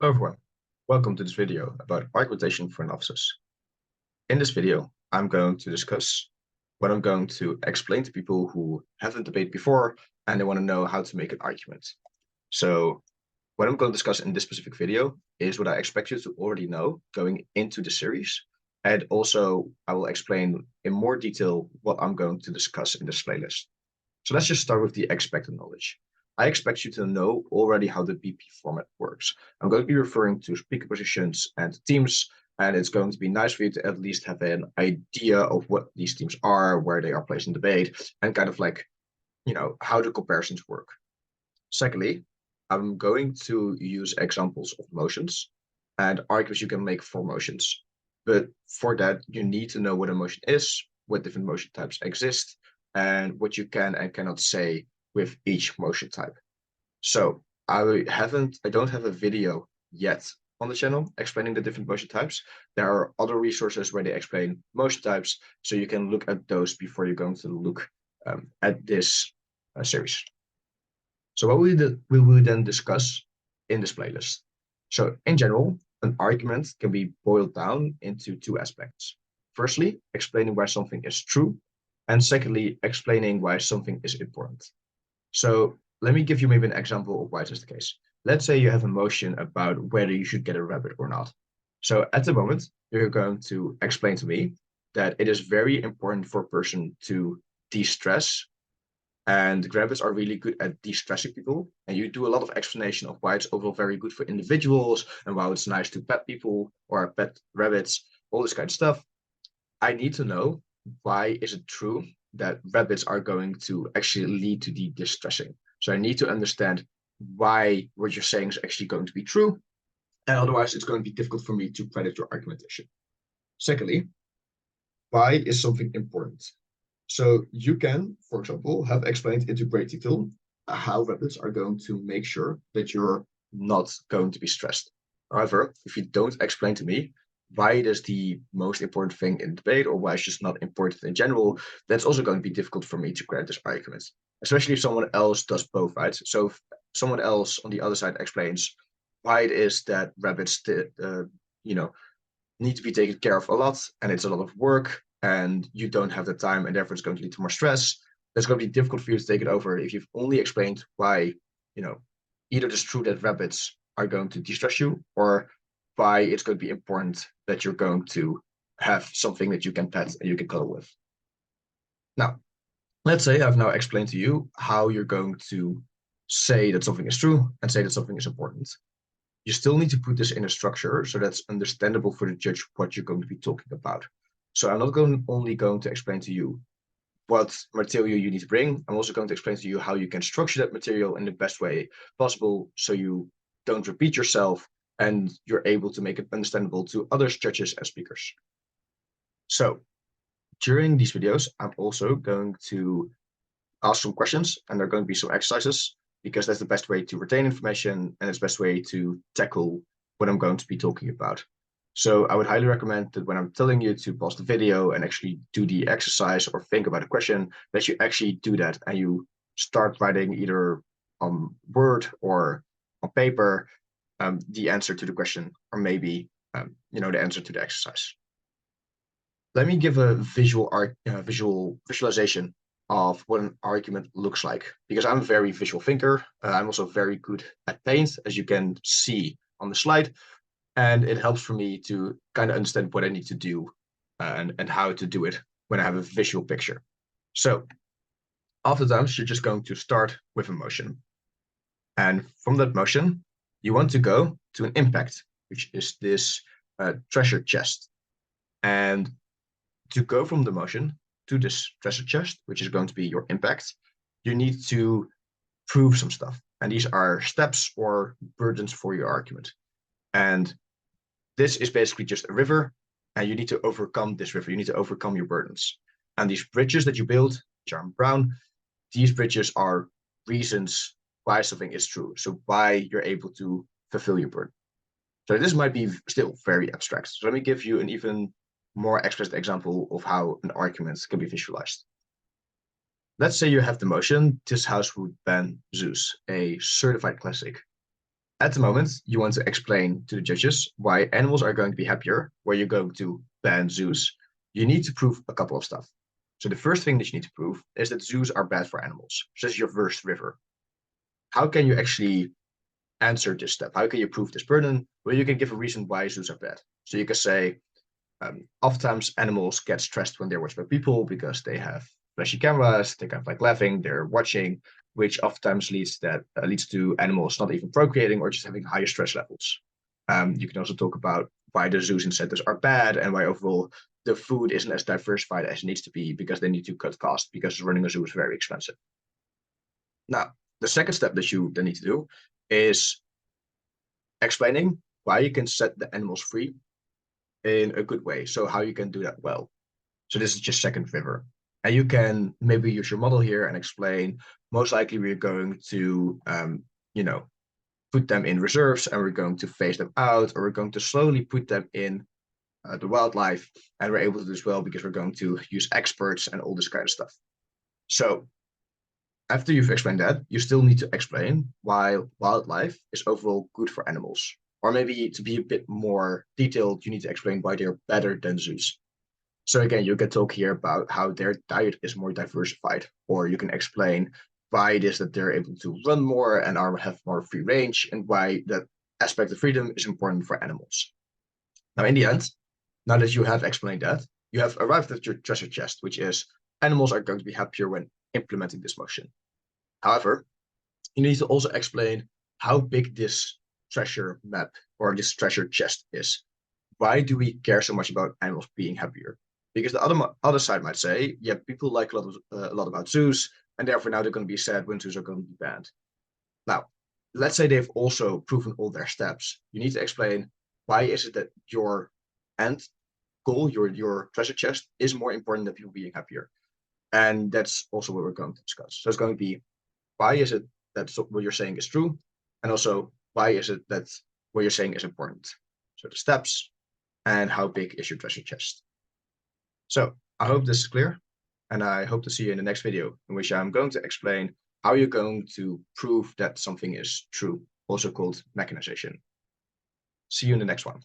Hello everyone, welcome to this video about argumentation for novices. In this video, I'm going to discuss what I'm going to explain to people who haven't debated before and they want to know how to make an argument. So what I'm going to discuss in this specific video is what I expect you to already know going into the series. And also I will explain in more detail what I'm going to discuss in this playlist. So let's just start with the expected knowledge. I expect you to know already how the BP format works. I'm going to be referring to speaker positions and teams, and it's going to be nice for you to at least have an idea of what these teams are, where they are placed in debate, and kind of like, how the comparisons work. Secondly, I'm going to use examples of motions and arguments you can make for motions. But for that, you need to know what a motion is, what different motion types exist, and what you can and cannot say with each motion type. So I don't have a video yet on the channel explaining the different motion types. There are other resources where they explain motion types, so you can look at those before you're going to look at this series. So what we will then discuss in this playlist. So in general, an argument can be boiled down into two aspects. Firstly, explaining why something is true, and secondly, explaining why something is important. So let me give you maybe an example of why this is the case. Let's say you have a motion about whether you should get a rabbit or not. So at the moment, you're going to explain to me that it is very important for a person to de-stress, and rabbits are really good at de-stressing people. And you do a lot of explanation of why it's overall very good for individuals and why it's nice to pet people or pet rabbits, all this kind of stuff. I need to know, why is it true that rabbits are going to actually lead to the distressing? So I need to understand why what you're saying is actually going to be true, and otherwise it's going to be difficult for me to credit your argumentation. Secondly, why is something important? So you can, for example, have explained into great detail how rabbits are going to make sure that you're not going to be stressed. However, if you don't explain to me why it is the most important thing in debate or why it's just not important in general, that's also going to be difficult for me to credit this argument, especially if someone else does both, right? So if someone else on the other side explains why it is that rabbits, need to be taken care of a lot and it's a lot of work and you don't have the time and therefore it's going to lead to more stress, that's going to be difficult for you to take it over if you've only explained why, either it's true that rabbits are going to distress you or why it's going to be important that you're going to have something that you can pet and you can cuddle with. Now, let's say I've now explained to you how you're going to say that something is true and say that something is important. You still need to put this in a structure so that's understandable for the judge what you're going to be talking about. So I'm not only going to explain to you what material you need to bring, I'm also going to explain to you how you can structure that material in the best way possible so you don't repeat yourself and you're able to make it understandable to other judges and speakers. So during these videos, I'm also going to ask some questions and there are going to be some exercises because that's the best way to retain information and it's the best way to tackle what I'm going to be talking about. So I would highly recommend that when I'm telling you to pause the video and actually do the exercise or think about a question, that you actually do that and you start writing either on Word or on paper the answer to the question, or maybe the answer to the exercise. Let me give a visualization of what an argument looks like, because I'm a very visual thinker. I'm also very good at paint, as you can see on the slide, and it helps for me to kind of understand what I need to do and how to do it when I have a visual picture. So oftentimes you're just going to start with a motion. And from that motion, you want to go to an impact, which is this treasure chest. And to go from the motion to this treasure chest, which is going to be your impact, you need to prove some stuff. And these are steps or burdens for your argument. And this is basically just a river, and you need to overcome this river. You need to overcome your burdens. And these bridges that you build, which are in brown, these bridges are reasons why something is true. So why you're able to fulfill your burden. So this might be still very abstract. So let me give you an even more explicit example of how an argument can be visualized. Let's say you have the motion, this house would ban Zeus, a certified classic. At the moment, you want to explain to the judges why animals are going to be happier, where you're going to ban zoos. You need to prove a couple of stuff. So the first thing that you need to prove is that zoos are bad for animals. So this is your first river. How can you actually answer this step? How can you prove this burden? Well, you can give a reason why zoos are bad. So you can say, oftentimes animals get stressed when they're watched by people because they have flashy cameras, they kind of like laughing, they're watching, which oftentimes leads to animals not even procreating or just having higher stress levels. You can also talk about why the zoos incentives are bad and why overall the food isn't as diversified as it needs to be because they need to cut costs because running a zoo is very expensive. Now, the second step that you then need to do is explaining why you can set the animals free in a good way. So how you can do that well. So this is just second river. And you can maybe use your model here and explain, most likely we're going to, put them in reserves and we're going to phase them out, or we're going to slowly put them in the wildlife. And we're able to do this well because we're going to use experts and all this kind of stuff. So after you've explained that, you still need to explain why wildlife is overall good for animals. Or maybe to be a bit more detailed, you need to explain why they're better than zoos. So again, you can talk here about how their diet is more diversified, or you can explain why it is that they're able to run more and have more free range, and why that aspect of freedom is important for animals. Now, in the end, now that you have explained that, you have arrived at your treasure chest, which is animals are going to be happier when implementing this motion. However, you need to also explain how big this treasure map or this treasure chest is. Why do we care so much about animals being happier? Because the other side might say, yeah, people like a lot about zoos, and therefore now they're going to be sad when zoos are going to be banned. Now, let's say they've also proven all their steps. You need to explain why is it that your end goal, your treasure chest, is more important than people being happier. And that's also what we're going to discuss. So it's going to be, why is it that what you're saying is true? And also, why is it that what you're saying is important? So the steps, and how big is your treasure chest? So I hope this is clear, and I hope to see you in the next video, in which I'm going to explain how you're going to prove that something is true, also called mechanization. See you in the next one.